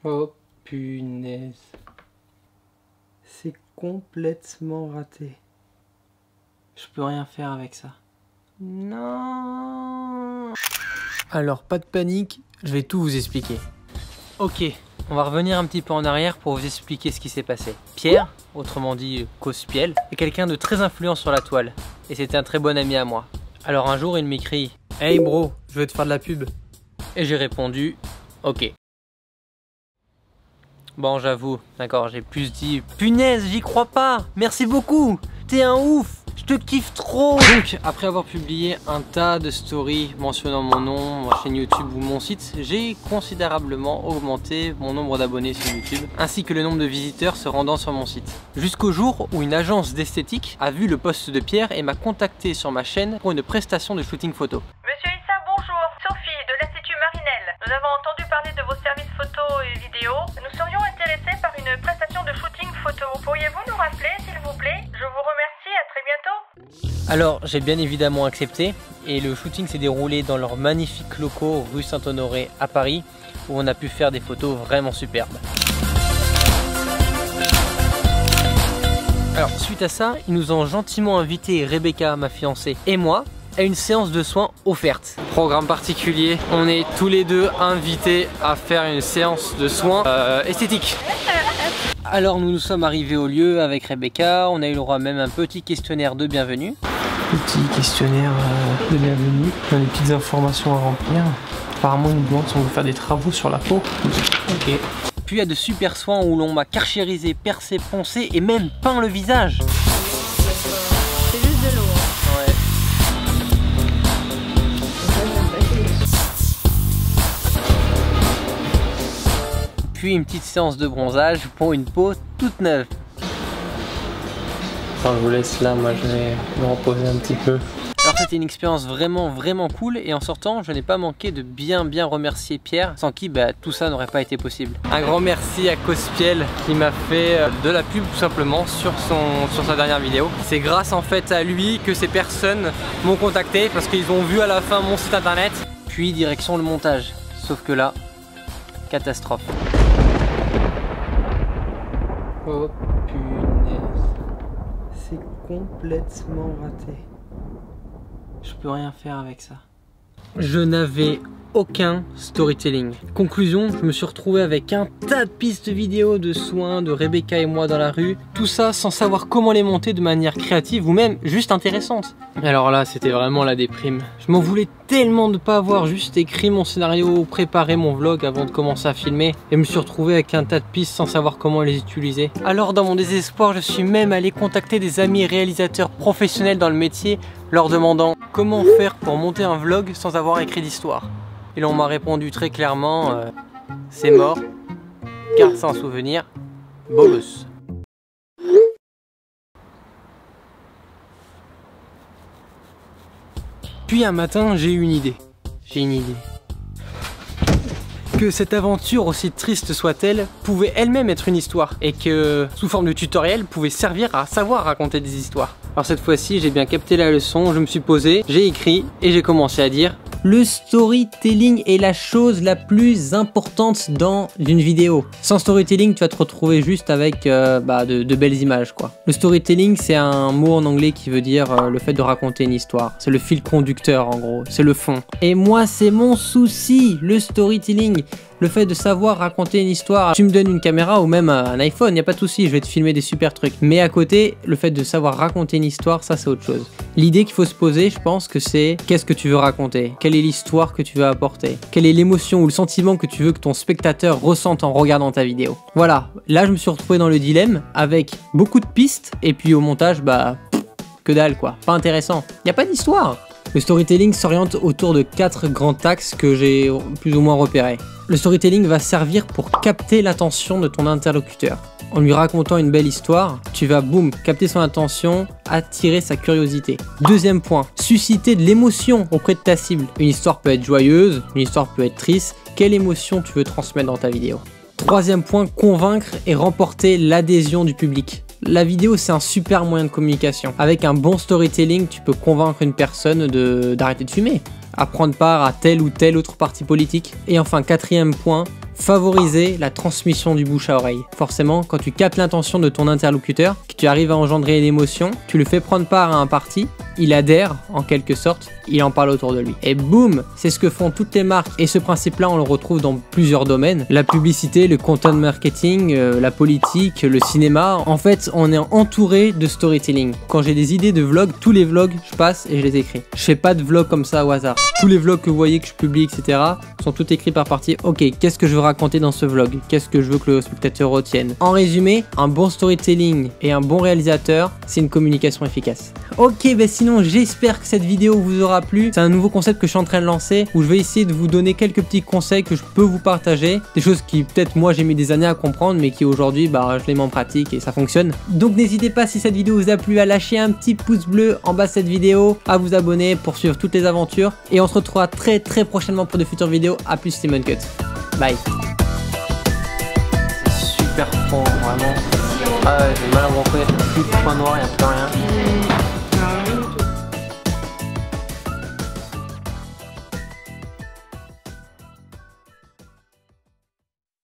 Oh punaise. C'est complètement raté. Je peux rien faire avec ça. Non. Alors pas de panique, je vais tout vous expliquer. Ok, on va revenir un petit peu en arrière pour vous expliquer ce qui s'est passé. Pierre, autrement dit Cospiel, est quelqu'un de très influent sur la toile. Et c'était un très bon ami à moi. Alors un jour il m'écrit « Hey bro, je veux te faire de la pub ». Et j'ai répondu « Ok ». Bon j'avoue, d'accord, j'ai plus dit « Punaise, j'y crois pas, merci beaucoup, t'es un ouf, je te kiffe trop ». Donc après avoir publié un tas de stories mentionnant mon nom, ma chaîne YouTube ou mon site, j'ai considérablement augmenté mon nombre d'abonnés sur YouTube, ainsi que le nombre de visiteurs se rendant sur mon site. Jusqu'au jour où une agence d'esthétique a vu le post de Pierre et m'a contacté sur ma chaîne pour une prestation de shooting photo. Monsieur Issa, bonjour. Sophie de l'Institut Marinel. Nous avons entendu parler de vos services photos et vidéos. Nous serions intéressés par une prestation de shooting photo. Pourriez-vous nous rappeler, s'il vous plaît? Je vous remercie, à très bientôt. Alors j'ai bien évidemment accepté et le shooting s'est déroulé dans leurs magnifiques locaux rue Saint-Honoré à Paris où on a pu faire des photos vraiment superbes. Alors suite à ça, ils nous ont gentiment invité Rebecca, ma fiancée, et moi à une séance de soins offerte. Programme particulier, on est tous les deux invités à faire une séance de soins esthétiques. Alors nous nous sommes arrivés au lieu avec Rebecca, on a eu le droit même un petit questionnaire de bienvenue. Petit questionnaire de bienvenue, on a des petites informations à remplir. Apparemment ils nous demandent si on veut faire des travaux sur la peau. Ok. Puis il y a de super soins où l'on m'a karchérisé, percé, poncé et même peint le visage. C'est juste de l'eau. Ouais. Puis une petite séance de bronzage pour une peau toute neuve. Enfin, je vous laisse là, moi je vais me reposer un petit peu. Alors c'était une expérience vraiment cool et en sortant je n'ai pas manqué de bien remercier Pierre sans qui tout ça n'aurait pas été possible. Un grand merci à Cospiel qui m'a fait de la pub tout simplement sur sa dernière vidéo. C'est grâce en fait à lui que ces personnes m'ont contacté parce qu'ils ont vu à la fin mon site internet. Puis direction le montage, sauf que là, catastrophe. Oh punaise, c'est complètement raté. Je peux rien faire avec ça. Je n'avais aucun storytelling. Conclusion, je me suis retrouvé avec un tas de pistes vidéo de soins de Rebecca et moi dans la rue. Tout ça sans savoir comment les monter de manière créative ou même juste intéressante. Alors là, c'était vraiment la déprime. Je m'en voulais tellement de ne pas avoir juste écrit mon scénario, préparé mon vlog avant de commencer à filmer. Et me suis retrouvé avec un tas de pistes sans savoir comment les utiliser. Alors dans mon désespoir, je suis même allé contacter des amis réalisateurs professionnels dans le métier, leur demandant comment faire pour monter un vlog sans avoir écrit d'histoire. Et l'on m'a répondu très clairement, c'est mort, garde ça en souvenir, bolos. Puis un matin, j'ai eu une idée. Que cette aventure, aussi triste soit-elle, pouvait elle-même être une histoire. Et que, sous forme de tutoriel, pouvait servir à savoir raconter des histoires. Alors cette fois-ci, j'ai bien capté la leçon, je me suis posé, j'ai écrit et j'ai commencé à dire: le storytelling est la chose la plus importante dans une vidéo. Sans storytelling, tu vas te retrouver juste avec de belles images, quoi. Le storytelling, c'est un mot en anglais qui veut dire le fait de raconter une histoire. C'est le fil conducteur, en gros. C'est le fond. Et moi, c'est mon souci, le storytelling. Le fait de savoir raconter une histoire. Tu me donnes une caméra ou même un iPhone, y a pas de souci, je vais te filmer des super trucs. Mais à côté, le fait de savoir raconter une histoire, ça c'est autre chose. L'idée qu'il faut se poser, je pense que c'est qu'est-ce que tu veux raconter? Quelle est l'histoire que tu veux apporter? Quelle est l'émotion ou le sentiment que tu veux que ton spectateur ressente en regardant ta vidéo? Voilà, là je me suis retrouvé dans le dilemme avec beaucoup de pistes et puis au montage, que dalle quoi, pas intéressant. Y a pas d'histoire. Le storytelling s'oriente autour de 4 grands axes que j'ai plus ou moins repérés. Le storytelling va servir pour capter l'attention de ton interlocuteur. En lui racontant une belle histoire, tu vas boum, capter son attention, attirer sa curiosité. Deuxième point, susciter de l'émotion auprès de ta cible. Une histoire peut être joyeuse, une histoire peut être triste. Quelle émotion tu veux transmettre dans ta vidéo? Troisième point, convaincre et remporter l'adhésion du public. La vidéo, c'est un super moyen de communication. Avec un bon storytelling, tu peux convaincre une personne d'arrêter de fumer, à prendre part à tel ou tel autre parti politique. Et enfin, quatrième point, favoriser la transmission du bouche à oreille. Forcément, quand tu captes l'intention de ton interlocuteur, que tu arrives à engendrer une émotion, tu le fais prendre part à un parti, il adhère en quelque sorte, il en parle autour de lui. Et boum, c'est ce que font toutes les marques et ce principe-là, on le retrouve dans plusieurs domaines. La publicité, le content marketing, la politique, le cinéma. En fait, on est entouré de storytelling. Quand j'ai des idées de vlogs, tous les vlogs, je passe et je les écris. Je fais pas de vlogs comme ça au hasard. Tous les vlogs que vous voyez que je publie, etc. sont tous écrits par partie. Ok, qu'est-ce que je veux raconter dans ce vlog? Qu'est-ce que je veux que le spectateur retienne? En résumé, un bon storytelling et un bon réalisateur, c'est une communication efficace. Ok, bah sinon j'espère que cette vidéo vous aura plu. C'est un nouveau concept que je suis en train de lancer où je vais essayer de vous donner quelques petits conseils que je peux vous partager. Des choses qui peut-être moi j'ai mis des années à comprendre mais qui aujourd'hui bah, je les mets en pratique et ça fonctionne. Donc n'hésitez pas, si cette vidéo vous a plu, à lâcher un petit pouce bleu en bas de cette vidéo, à vous abonner pour suivre toutes les aventures et on se retrouvera très prochainement pour de futures vidéos. A plus, Simon Cut. Bye. C'est super fort, vraiment. Ah, j'ai mal à me reconnaître, plus de points noirs, il y a